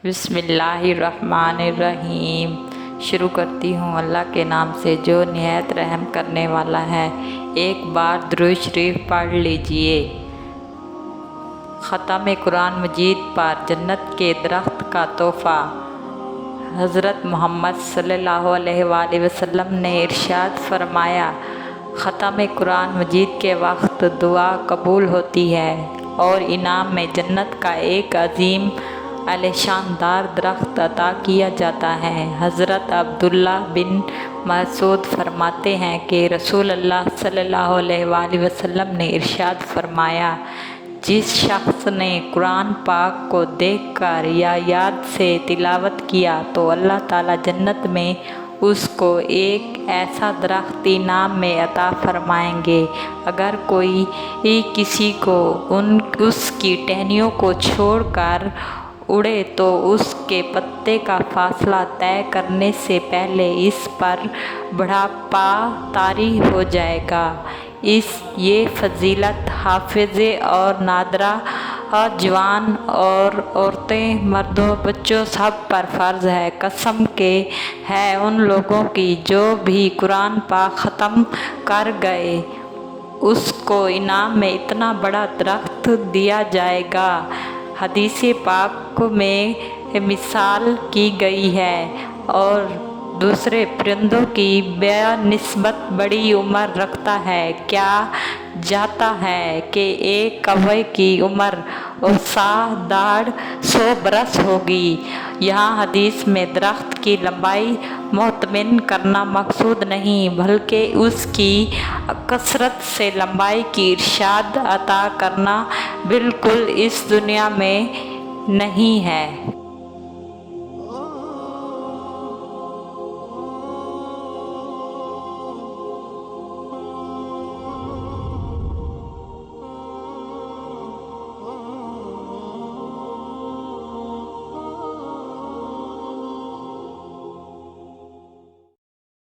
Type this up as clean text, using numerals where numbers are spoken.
बिस्मिल्लाहिर्रहमानिर्रहीम। शुरू करती हूँ अल्लाह के नाम से जो निहायत रहम करने वाला है। एक बार दुरूद शरीफ पढ़ लीजिए। ख़त्म कुरान मजीद पर जन्नत के दरख्त का तोहफ़ा। हज़रत मोहम्मद सल्लल्लाहु अलैहि वसल्लम ने इरशाद फरमाया, ख़त्म कुरान मजीद के वक्त दुआ कबूल होती है और इनाम में जन्नत का एक अजीम शानदार दरख्त अता किया जाता है। हज़रत अब्दुल्ला बिन मसूद फरमाते हैं कि रसूल अल्लाह सल्लल्लाहु अलैहि वसल्लम ने इरशाद फरमाया, जिस शख्स ने कुरान पाक को देखकर या याद से तिलावत किया तो अल्लाह ताला जन्नत में उसको एक ऐसा दरख्त इनाम में अता फरमाएंगे। अगर कोई किसी को उसकी टहनियों को छोड़कर उड़े तो उसके पत्ते का फासला तय करने से पहले इस पर बुढ़ापा तारी हो जाएगा। ये फजीलत हाफिज़े और नादरा जवान और औरतें, मर्दों, बच्चों सब पर फ़र्ज़ है। कसम के है उन लोगों की जो भी कुरान पाक ख़त्म कर गए, उसको इनाम में इतना बड़ा दरख्त दिया जाएगा। हदीस पाक में मिसाल की गई है और दूसरे परिंदों की बेनिस्बत बड़ी उम्र रखता है। क्या जाता है कि एक कौवे की उम्र औसा दाढ़ 100 बरस होगी। यहाँ हदीस में दरख्त की लंबाई मुतमिन करना मकसूद नहीं बल्कि उसकी कसरत से लंबाई की इरशाद अता करना बिल्कुल इस दुनिया में नहीं है।